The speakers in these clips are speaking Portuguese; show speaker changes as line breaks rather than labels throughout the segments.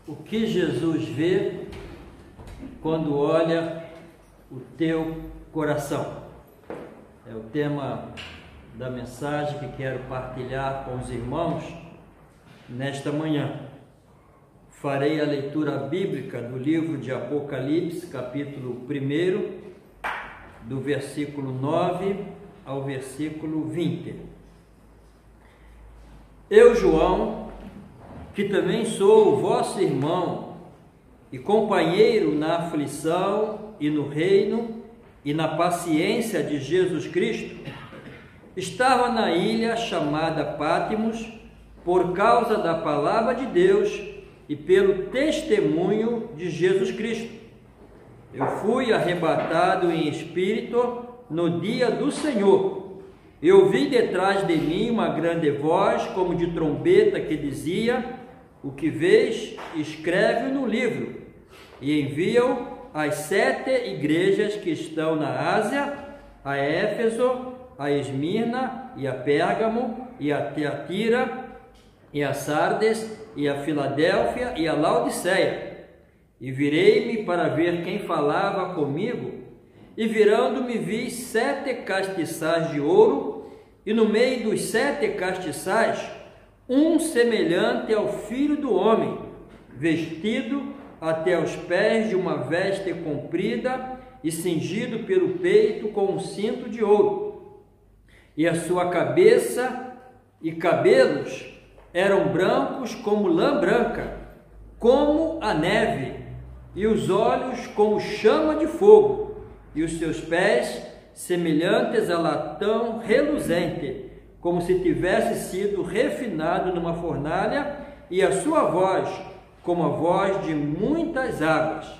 O que Jesus vê quando olha o teu coração? É o tema da mensagem que quero partilhar com os irmãos nesta manhã. Farei a leitura bíblica do livro de Apocalipse, capítulo 1, do versículo 9 ao versículo 20. Eu, João, que também sou o vosso irmão e companheiro na aflição e no reino e na paciência de Jesus Cristo, estava na ilha chamada Pátimos por causa da palavra de Deus e pelo testemunho de Jesus Cristo. Eu fui arrebatado em espírito no dia do Senhor. Eu ouvi detrás de mim uma grande voz, como de trombeta, que dizia: o que vês, escreve no livro, e envia-o às 7 igrejas que estão na Ásia, a Éfeso, a Esmirna, e a Pérgamo, e a Tiatira, e a Sardes, e a Filadélfia, e a Laodiceia. E virei-me para ver quem falava comigo, e virando-me vi 7 castiçais de ouro, e no meio dos 7 castiçais, um semelhante ao Filho do Homem, vestido até os pés de uma veste comprida e cingido pelo peito com um cinto de ouro. E a sua cabeça e cabelos eram brancos como lã branca, como a neve, e os olhos como chama de fogo, e os seus pés semelhantes a latão reluzente, como se tivesse sido refinado numa fornalha, e a sua voz como a voz de muitas águas.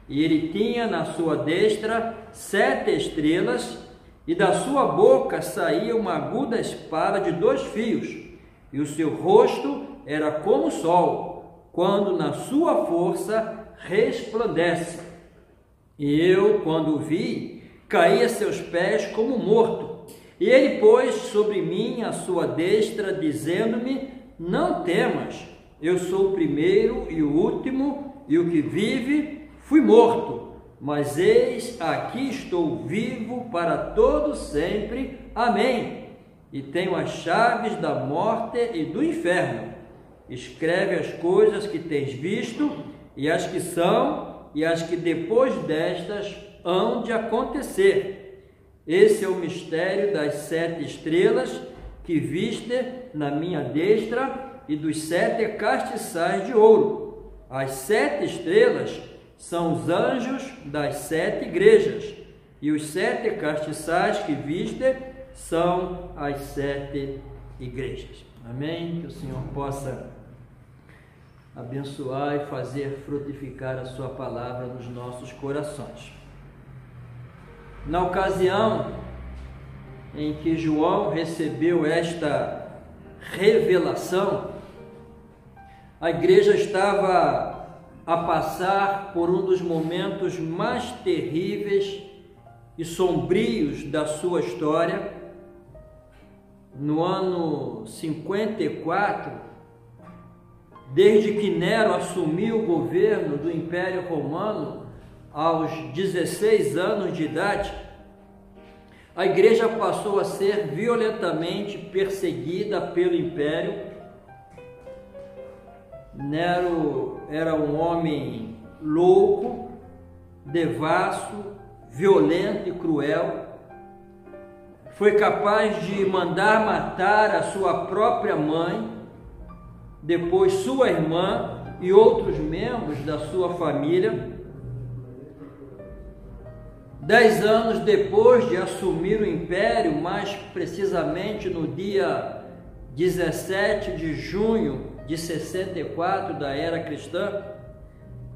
E ele tinha na sua destra 7 estrelas, e da sua boca saía uma aguda espada de 2 fios, e o seu rosto era como o sol, quando na sua força resplandece. E eu, quando o vi, caí a seus pés como morto. E ele pôs sobre mim a sua destra, dizendo-me: não temas, eu sou o primeiro e o último, e o que vive. Fui morto, mas eis aqui estou vivo para todo sempre. Amém. E tenho as chaves da morte e do inferno. Escreve as coisas que tens visto, e as que são, e as que depois destas hão de acontecer. Esse é o mistério das 7 estrelas que viste na minha destra e dos 7 castiçais de ouro. As 7 estrelas são os anjos das 7 igrejas, e os 7 castiçais que viste são as 7 igrejas. Amém? Que o Senhor possa abençoar e fazer frutificar a sua palavra nos nossos corações. Na ocasião em que João recebeu esta revelação, a igreja estava a passar por um dos momentos mais terríveis e sombrios da sua história. No ano 54, desde que Nero assumiu o governo do Império Romano, aos 16 anos de idade, a igreja passou a ser violentamente perseguida pelo Império. Nero era um homem louco, devasso, violento e cruel. Foi capaz de mandar matar a sua própria mãe, depois sua irmã e outros membros da sua família. 10 anos depois de assumir o império, mais precisamente no dia 17 de junho de 64 da era cristã,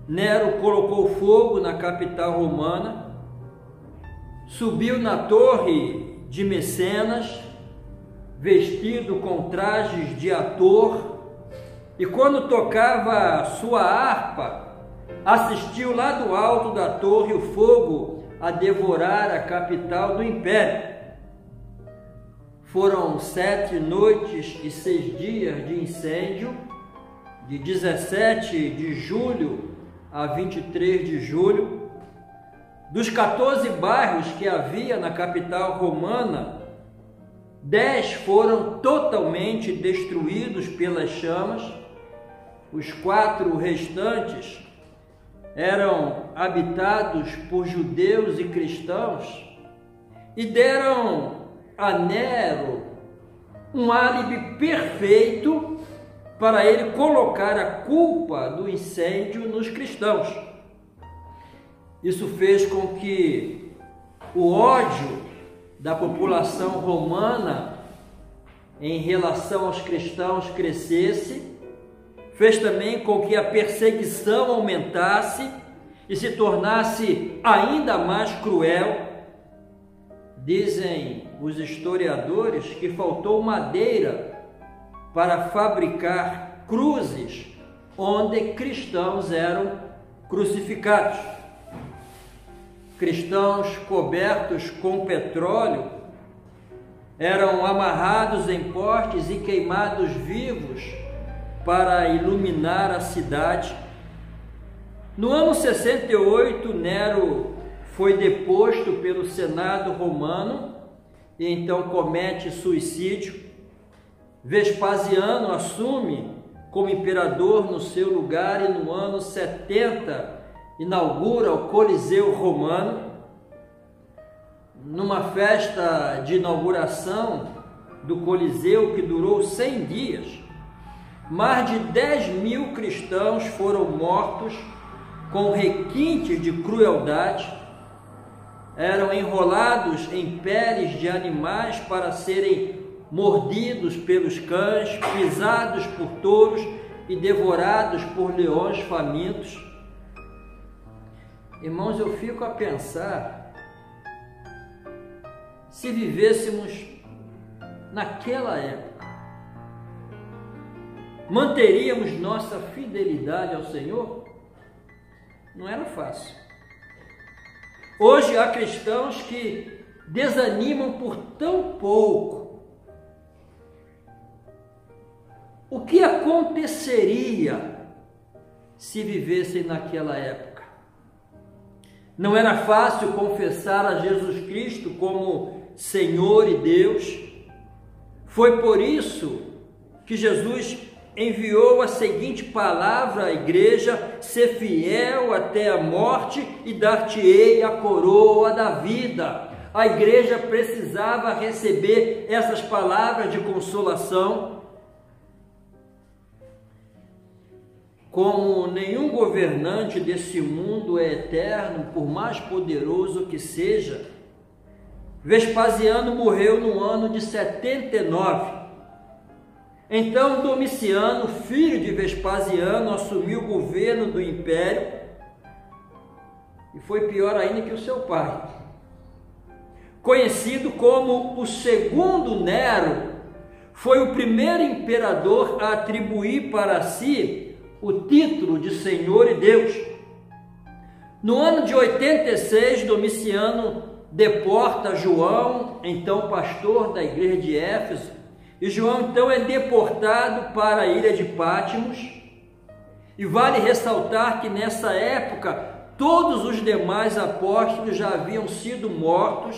Nero colocou fogo na capital romana, subiu na torre de Mecenas, vestido com trajes de ator, e quando tocava sua harpa, assistiu lá do alto da torre o fogo a devorar a capital do império. Foram 7 noites e 6 dias de incêndio, de 17 de julho a 23 de julho, dos 14 bairros que havia na capital romana, 10 foram totalmente destruídos pelas chamas, os 4 restantes eram habitados por judeus e cristãos e deram a Nero um álibi perfeito para ele colocar a culpa do incêndio nos cristãos. Isso fez com que o ódio da população romana em relação aos cristãos crescesse, fez também com que a perseguição aumentasse e se tornasse ainda mais cruel. Dizem os historiadores que faltou madeira para fabricar cruzes onde cristãos eram crucificados. Cristãos cobertos com petróleo eram amarrados em postes e queimados vivos para iluminar a cidade. No ano 68, Nero foi deposto pelo Senado romano e então comete suicídio. Vespasiano assume como imperador no seu lugar e no ano 70 inaugura o Coliseu Romano. Numa festa de inauguração do Coliseu que durou 100 dias, mais de 10.000 cristãos foram mortos com requintes de crueldade, eram enrolados em peles de animais para serem mordidos pelos cães, pisados por touros e devorados por leões famintos. Irmãos, eu fico a pensar, se vivêssemos naquela época, manteríamos nossa fidelidade ao Senhor? Não era fácil. Hoje há cristãos que desanimam por tão pouco. O que aconteceria se vivessem naquela época? Não era fácil confessar a Jesus Cristo como Senhor e Deus. Foi por isso que Jesus enviou a seguinte palavra à igreja: ser fiel até a morte e dar-te-ei a coroa da vida. A igreja precisava receber essas palavras de consolação. Como nenhum governante desse mundo é eterno, por mais poderoso que seja, Vespasiano morreu no ano de 79. Então Domiciano, filho de Vespasiano, assumiu o governo do império e foi pior ainda que o seu pai. Conhecido como o segundo Nero, foi o primeiro imperador a atribuir para si o título de Senhor e Deus. No ano de 86, Domiciano deporta João, então pastor da igreja de Éfeso, e João então é deportado para a ilha de Patmos. E vale ressaltar que nessa época todos os demais apóstolos já haviam sido mortos,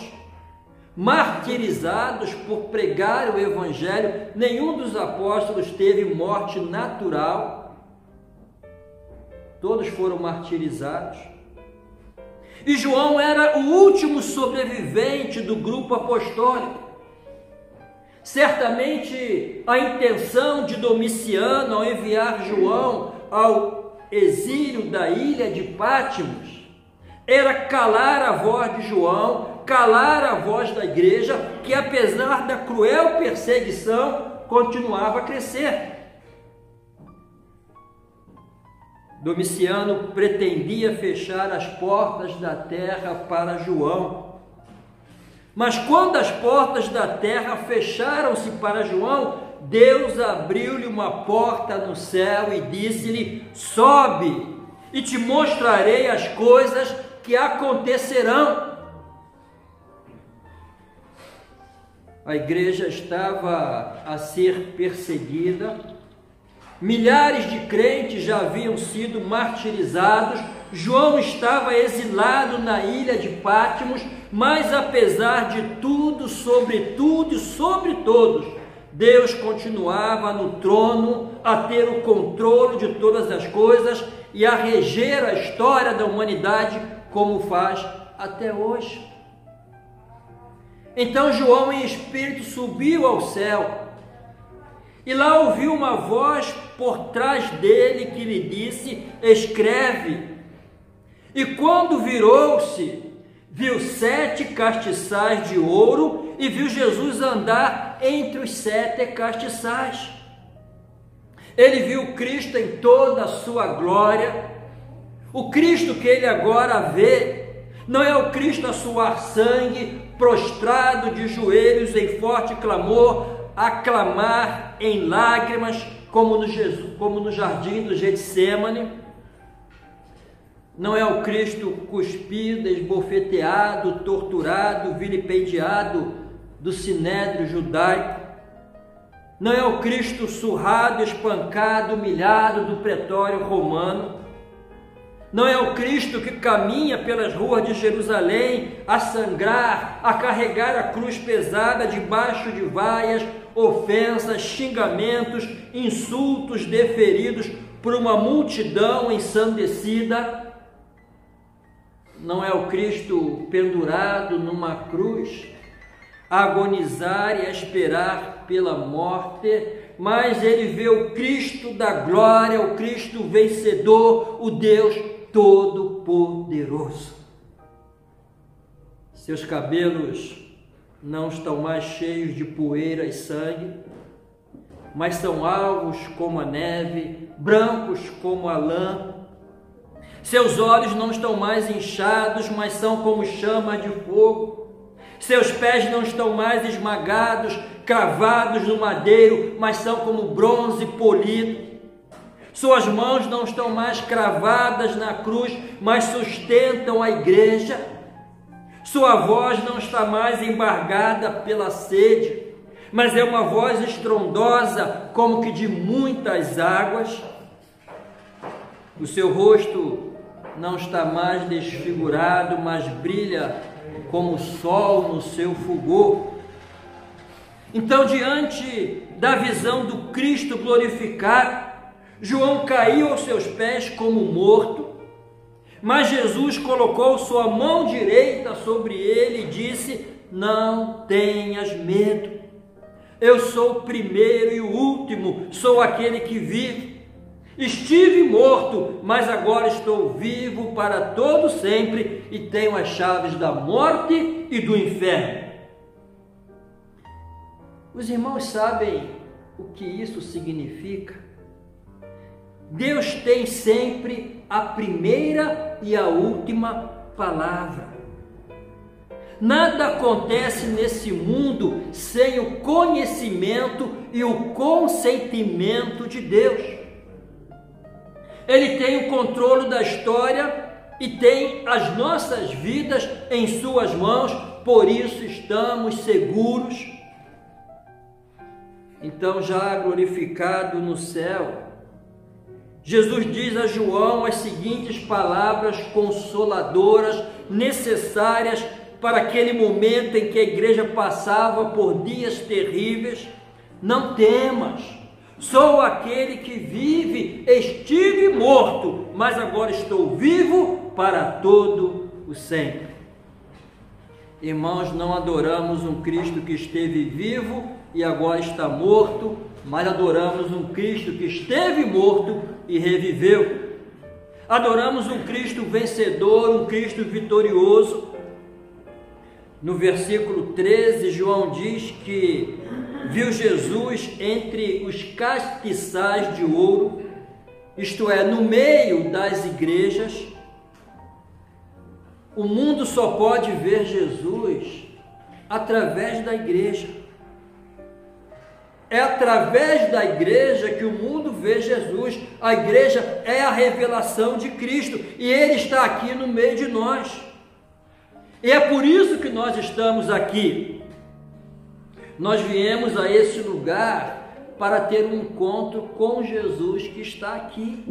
martirizados por pregar o evangelho. Nenhum dos apóstolos teve morte natural, todos foram martirizados. E João era o último sobrevivente do grupo apostólico. Certamente a intenção de Domiciano ao enviar João ao exílio da ilha de Patmos era calar a voz de João, calar a voz da igreja, que apesar da cruel perseguição continuava a crescer. Domiciano pretendia fechar as portas da terra para João. Mas quando as portas da terra fecharam-se para João, Deus abriu-lhe uma porta no céu e disse-lhe: sobe, e te mostrarei as coisas que acontecerão. A igreja estava a ser perseguida, milhares de crentes já haviam sido martirizados, João estava exilado na ilha de Patmos, mas apesar de tudo, sobretudo e sobre todos, Deus continuava no trono, a ter o controle de todas as coisas e a reger a história da humanidade como faz até hoje. Então João em espírito subiu ao céu e lá ouviu uma voz por trás dele que lhe disse: escreve. E quando virou-se, viu 7 castiçais de ouro e viu Jesus andar entre os 7 castiçais. Ele viu Cristo em toda a sua glória. O Cristo que ele agora vê não é o Cristo a suar sangue, prostrado de joelhos em forte clamor, a clamar em lágrimas, como no jardim do Getsêmani. Não é o Cristo cuspido, esbofeteado, torturado, vilipendiado do sinédrio judaico. Não é o Cristo surrado, espancado, humilhado do pretório romano. Não é o Cristo que caminha pelas ruas de Jerusalém a sangrar, a carregar a cruz pesada debaixo de vaias, ofensas, xingamentos, insultos deferidos por uma multidão ensandecida. Não é o Cristo pendurado numa cruz, a agonizar e a esperar pela morte, mas ele vê o Cristo da glória, o Cristo vencedor, o Deus Todo-Poderoso. Seus cabelos não estão mais cheios de poeira e sangue, mas são alvos como a neve, brancos como a lã. Seus olhos não estão mais inchados, mas são como chama de fogo. Seus pés não estão mais esmagados, cravados no madeiro, mas são como bronze polido. Suas mãos não estão mais cravadas na cruz, mas sustentam a igreja. Sua voz não está mais embargada pela sede, mas é uma voz estrondosa, como que de muitas águas. O seu rosto não está mais desfigurado, mas brilha como o sol no seu fulgor. Então, diante da visão do Cristo glorificado, João caiu aos seus pés como morto, mas Jesus colocou sua mão direita sobre ele e disse: não tenhas medo, eu sou o primeiro e o último, sou aquele que vive. Estive morto, mas agora estou vivo para todo sempre e tenho as chaves da morte e do inferno. Os irmãos sabem o que isso significa? Deus tem sempre a primeira e a última palavra. Nada acontece nesse mundo sem o conhecimento e o consentimento de Deus. Ele tem o controle da história e tem as nossas vidas em suas mãos, por isso estamos seguros. Então, já glorificado no céu, Jesus diz a João as seguintes palavras consoladoras, necessárias para aquele momento em que a igreja passava por dias terríveis: não temas, sou aquele que vive, estive morto, mas agora estou vivo para todo o sempre. Irmãos, não adoramos um Cristo que esteve vivo e agora está morto, mas adoramos um Cristo que esteve morto e reviveu. Adoramos um Cristo vencedor, um Cristo vitorioso. No versículo 13, João diz que viu Jesus entre os castiçais de ouro, isto é, no meio das igrejas. O mundo só pode ver Jesus através da igreja. É através da igreja que o mundo vê Jesus. A igreja é a revelação de Cristo e Ele está aqui no meio de nós. E é por isso que nós estamos aqui. Nós viemos a esse lugar para ter um encontro com Jesus que está aqui.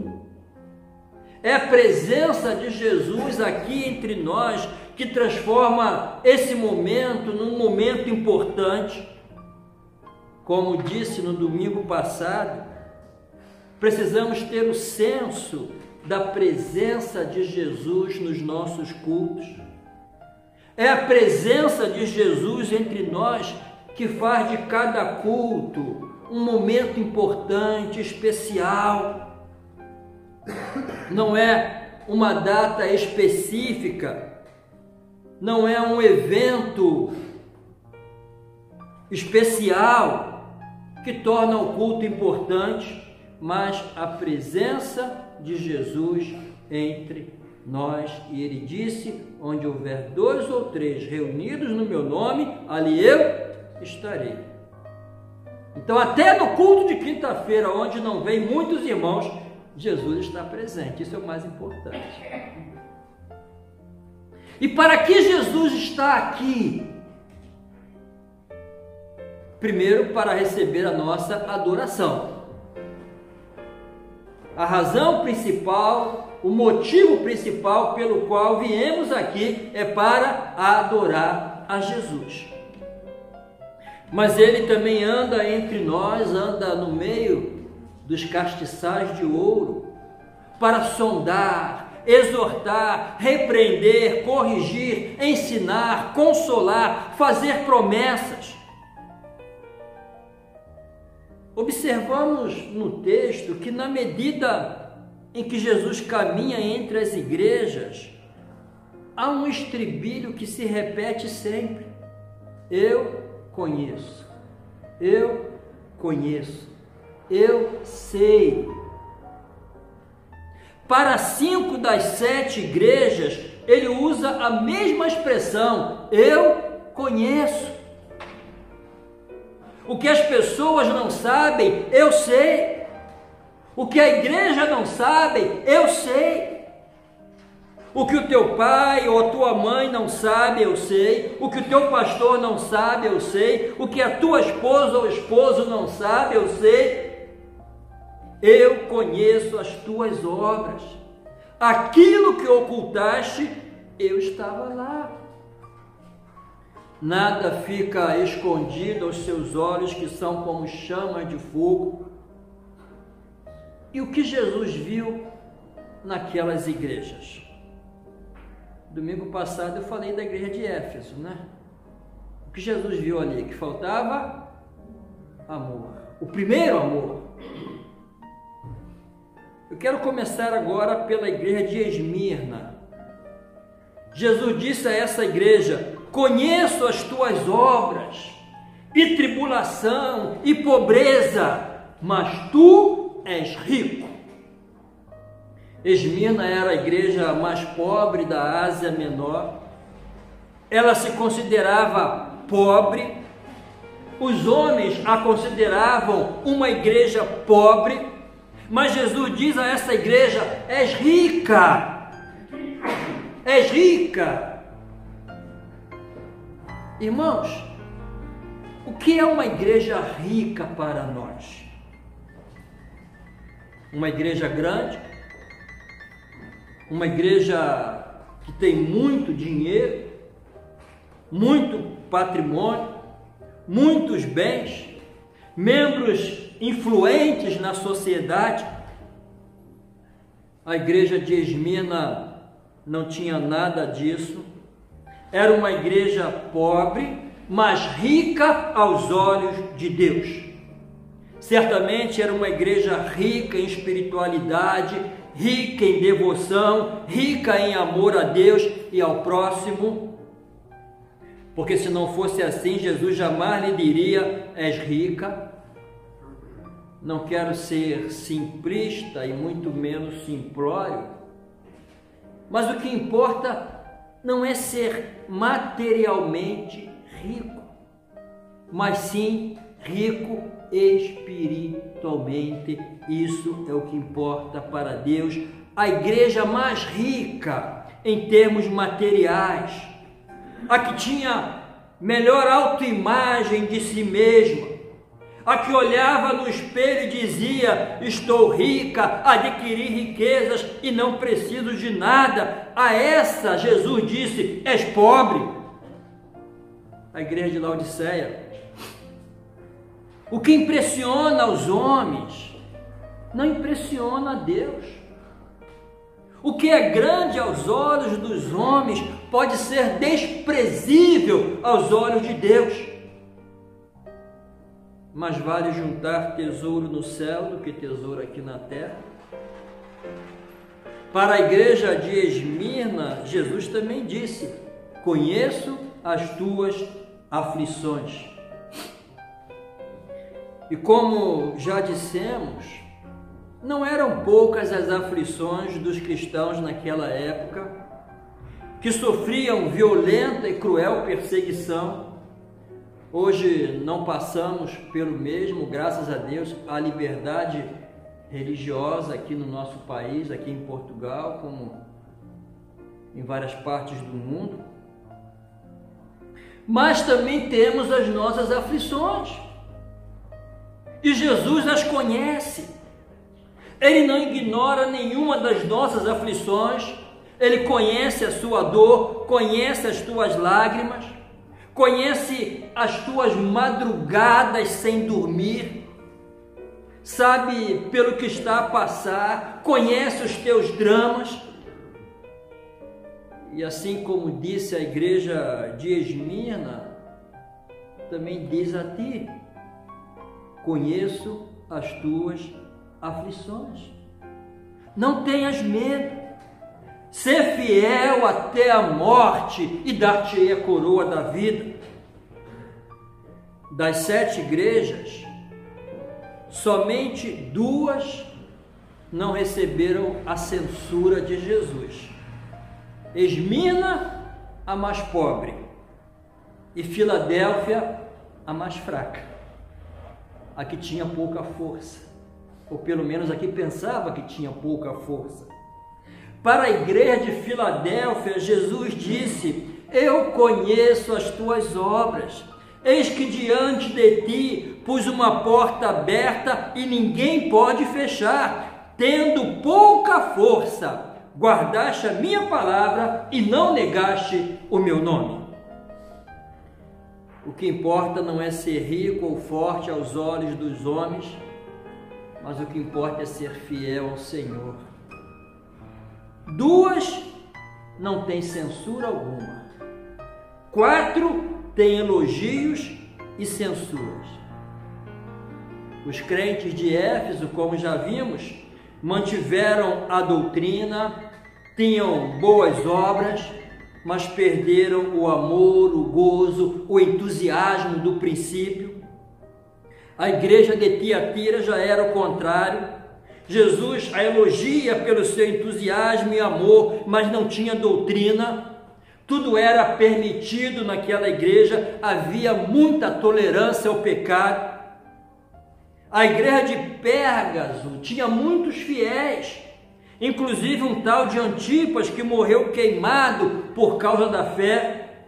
É a presença de Jesus aqui entre nós que transforma esse momento num momento importante. Como disse no domingo passado, precisamos ter o senso da presença de Jesus nos nossos cultos. É a presença de Jesus entre nós que faz de cada culto um momento importante, especial. Não é uma data específica, não é um evento especial que torna o culto importante, mas a presença de Jesus entre nós. E ele disse: onde houver 2 ou 3 reunidos no meu nome, ali eu estarei. Então, até no culto de quinta-feira, onde não vem muitos irmãos, Jesus está presente. Isso é o mais importante. E para que Jesus está aqui? Primeiro, para receber a nossa adoração. A razão principal, o motivo principal pelo qual viemos aqui é para adorar a Jesus. Mas ele também anda entre nós, anda no meio dos castiçais de ouro, para sondar, exortar, repreender, corrigir, ensinar, consolar, fazer promessas. Observamos no texto que, na medida em que Jesus caminha entre as igrejas, há um estribilho que se repete sempre: eu conheço, eu conheço, eu sei. Para 5 das 7 igrejas, ele usa a mesma expressão: eu conheço. O que as pessoas não sabem, eu sei. O que a igreja não sabe, eu sei. O que o teu pai ou a tua mãe não sabe, eu sei. O que o teu pastor não sabe, eu sei. O que a tua esposa ou esposo não sabe, eu sei. Eu conheço as tuas obras. Aquilo que ocultaste, eu estava lá. Nada fica escondido aos seus olhos, que são como chamas de fogo. E o que Jesus viu naquelas igrejas? Domingo passado eu falei da igreja de Éfeso, né? O que Jesus viu ali? Que faltava amor. O primeiro amor. Eu quero começar agora pela igreja de Esmirna. Jesus disse a essa igreja: conheço as tuas obras, e tribulação, e pobreza, mas tu és rico. Esmirna era a igreja mais pobre da Ásia Menor. Ela se considerava pobre. Os homens a consideravam uma igreja pobre. Mas Jesus diz a essa igreja: és rica. És rica. Irmãos, o que é uma igreja rica para nós? Uma igreja grande? Uma igreja que tem muito dinheiro, muito patrimônio, muitos bens, membros influentes na sociedade? A igreja de Esmirna não tinha nada disso. Era uma igreja pobre, mas rica aos olhos de Deus. Certamente era uma igreja rica em espiritualidade, rica em devoção, rica em amor a Deus e ao próximo. Porque se não fosse assim, Jesus jamais lhe diria: és rica. Não quero ser simplista e muito menos simplório, mas o que importa não é ser materialmente rico, mas sim rico espiritualmente. Isso é o que importa para Deus. A igreja mais rica em termos materiais, a que tinha melhor autoimagem de si mesma, a que olhava no espelho e dizia: estou rica, adquiri riquezas e não preciso de nada. A essa Jesus disse: és pobre. A igreja de Laodiceia. O que impressiona os homens não impressiona a Deus. O que é grande aos olhos dos homens pode ser desprezível aos olhos de Deus. Mas vale juntar tesouro no céu do que tesouro aqui na terra. Para a igreja de Esmirna, Jesus também disse: conheço as tuas aflições. E como já dissemos, não eram poucas as aflições dos cristãos naquela época, que sofriam violenta e cruel perseguição. Hoje não passamos pelo mesmo, graças a Deus, a liberdade religiosa aqui no nosso país, aqui em Portugal, como em várias partes do mundo. Mas também temos as nossas aflições. E Jesus as conhece. Ele não ignora nenhuma das nossas aflições. Ele conhece a sua dor, conhece as tuas lágrimas, conhece as tuas madrugadas sem dormir, sabe pelo que está a passar, conhece os teus dramas. E assim como disse a igreja de Esmirna, também diz a ti: conheço as tuas aflições. Não tenhas medo. Ser fiel até a morte e dar-te-ei a coroa da vida. Das 7 igrejas, somente 2 não receberam a censura de Jesus. Esmirna, a mais pobre, e Filadélfia, a mais fraca, a que tinha pouca força, ou pelo menos a que pensava que tinha pouca força. Para a igreja de Filadélfia, Jesus disse: eu conheço as tuas obras, eis que diante de ti pus uma porta aberta e ninguém pode fechar. Tendo pouca força, guardaste a minha palavra e não negaste o meu nome. O que importa não é ser rico ou forte aos olhos dos homens, mas o que importa é ser fiel ao Senhor. 2 não tem censura alguma. 4 tem elogios e censuras. Os crentes de Éfeso, como já vimos, mantiveram a doutrina, tinham boas obras, mas perderam o amor, o gozo, o entusiasmo do princípio. A igreja de Tiatira já era o contrário. Jesus a elogia pelo seu entusiasmo e amor, mas não tinha doutrina. Tudo era permitido naquela igreja, havia muita tolerância ao pecado. A igreja de Pérgamo tinha muitos fiéis, inclusive um tal de Antipas que morreu queimado por causa da fé.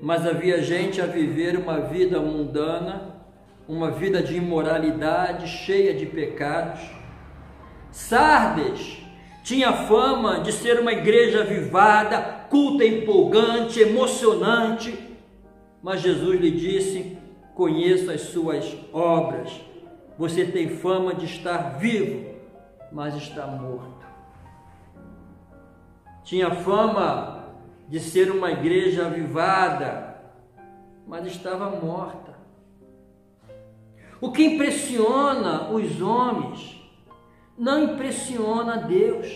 Mas havia gente a viver uma vida mundana, uma vida de imoralidade, cheia de pecados. Sardes tinha fama de ser uma igreja avivada, culta, empolgante, emocionante, mas Jesus lhe disse: conheço as suas obras, você tem fama de estar vivo, mas está morto. Tinha fama de ser uma igreja avivada, mas estava morta. O que impressiona os homens não impressiona Deus.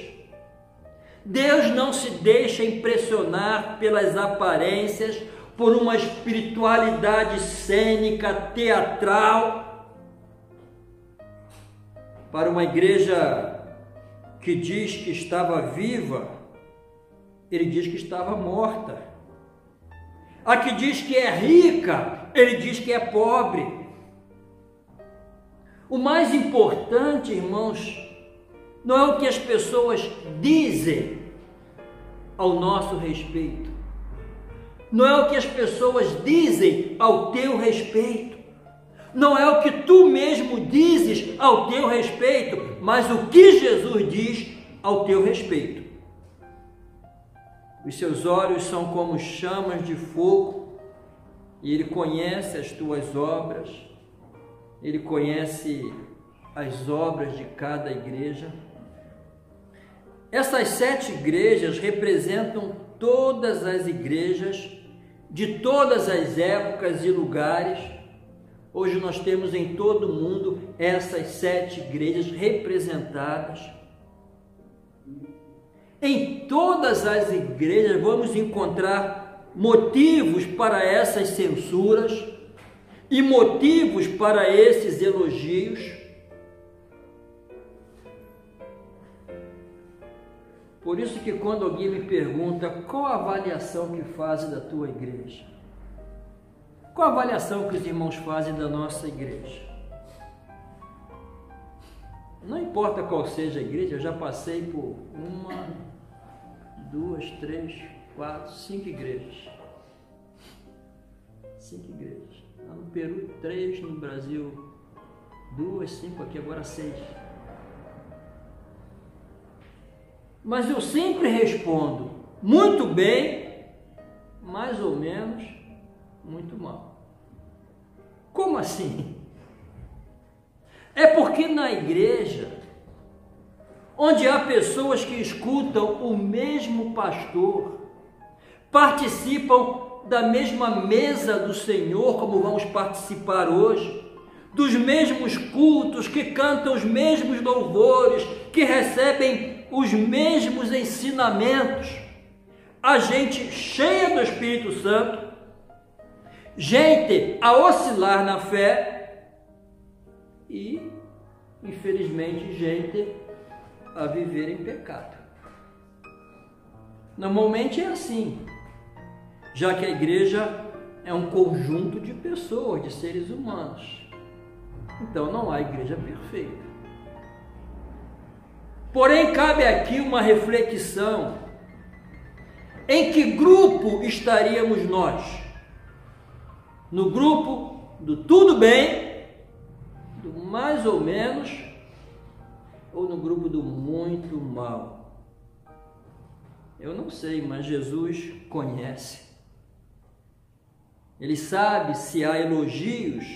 Deus não se deixa impressionar pelas aparências, por uma espiritualidade cênica, teatral. Para uma igreja que diz que estava viva, ele diz que estava morta. A que diz que é rica, ele diz que é pobre. O mais importante, irmãos, não é o que as pessoas dizem ao nosso respeito, não é o que as pessoas dizem ao teu respeito. não é o que tu mesmo dizes ao teu respeito, mas o que Jesus diz ao teu respeito. Os seus olhos são como chamas de fogo, e Ele conhece as tuas obras, Ele conhece as obras de cada igreja. Essas 7 igrejas representam todas as igrejas de todas as épocas e lugares. Hoje nós temos em todo o mundo essas 7 igrejas representadas. Em todas as igrejas vamos encontrar motivos para essas censuras e motivos para esses elogios. Por isso que quando alguém me pergunta qual a avaliação que fazem da tua igreja, qual a avaliação que os irmãos fazem da nossa igreja? Não importa qual seja a igreja, eu já passei por 1, 2, 3, 4, 5 igrejas. 5 igrejas. Lá no Peru, 3, no Brasil, 2, 5 aqui, agora 6. Mas eu sempre respondo muito bem, mais ou menos, muito mal. Como assim? É porque na igreja, onde há pessoas que escutam o mesmo pastor, participam da mesma mesa do Senhor, como vamos participar hoje, dos mesmos cultos, que cantam os mesmos louvores, que recebem os mesmos ensinamentos, a gente cheia do Espírito Santo, gente a oscilar na fé e, infelizmente, gente a viver em pecado. Normalmente é assim, já que a igreja é um conjunto de pessoas, de seres humanos. Então não há igreja perfeita. Porém, cabe aqui uma reflexão. Em que grupo estaríamos nós? No grupo do tudo bem, do mais ou menos, ou no grupo do muito mal? Eu não sei, mas Jesus conhece. Ele sabe se há elogios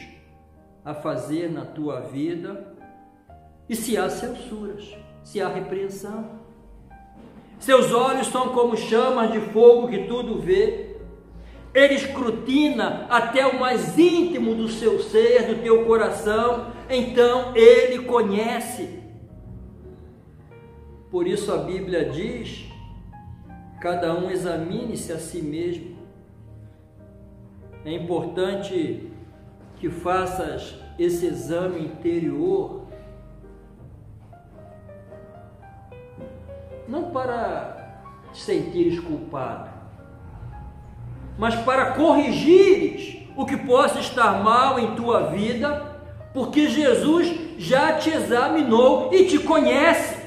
a fazer na tua vida e se há censuras, se há repreensão. Seus olhos são como chamas de fogo que tudo vê. Ele escrutina até o mais íntimo do seu ser, do teu coração. Então Ele conhece. Por isso a Bíblia diz: cada um examine-se a si mesmo. É importante que faças esse exame interior, não para te sentires culpado, mas para corrigires o que possa estar mal em tua vida, porque Jesus já te examinou e te conhece.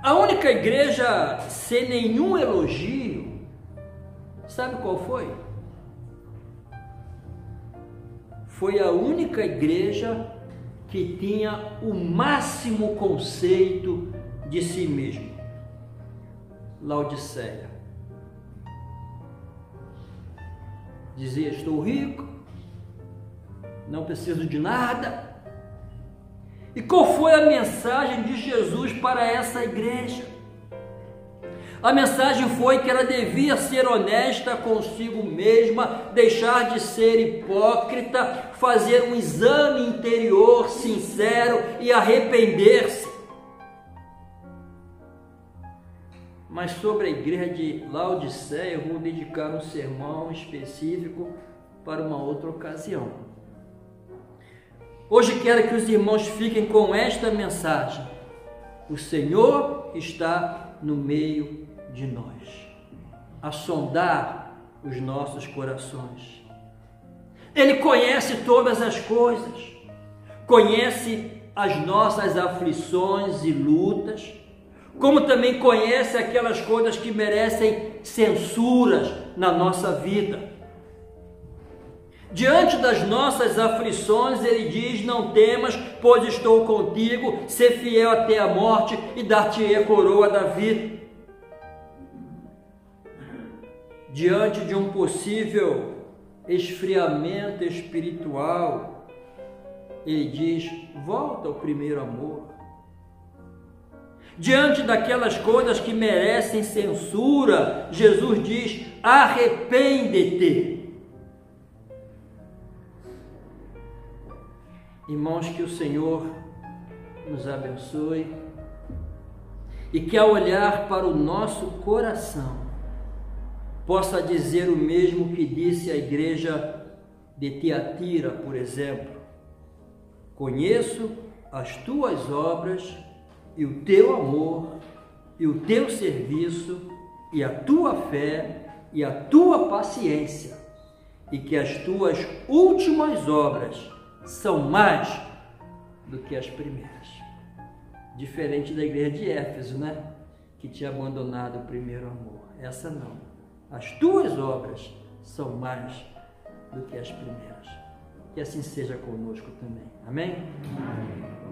A única igreja sem nenhum elogio, sabe qual foi? Foi a única igreja que tinha o máximo conceito de si mesmo. Laodiceia. Dizia: estou rico, não preciso de nada. E qual foi a mensagem de Jesus para essa igreja? A mensagem foi que ela devia ser honesta consigo mesma, deixar de ser hipócrita, fazer um exame interior sincero e arrepender-se. Mas sobre a igreja de Laodiceia eu vou dedicar um sermão específico para uma outra ocasião. Hoje quero que os irmãos fiquem com esta mensagem: o Senhor está no meio de nós, a sondar os nossos corações. Ele conhece todas as coisas, conhece as nossas aflições e lutas, como também conhece aquelas coisas que merecem censuras na nossa vida. Diante das nossas aflições, ele diz: não temas, pois estou contigo, ser fiel até a morte e dar-te-ei a coroa da vida. Diante de um possível esfriamento espiritual, ele diz: volta ao primeiro amor. Diante daquelas coisas que merecem censura, Jesus diz: arrepende-te. Irmãos, que o Senhor nos abençoe e que, ao olhar para o nosso coração, possa dizer o mesmo que disse a igreja de Tiatira, por exemplo: conheço as tuas obras e o teu amor e o teu serviço e a tua fé e a tua paciência, e que as tuas últimas obras são mais do que as primeiras. Diferente da igreja de Éfeso, né? Que tinha abandonado o primeiro amor. Essa não. As tuas obras são mais do que as primeiras. Que assim seja conosco também. Amém? Amém.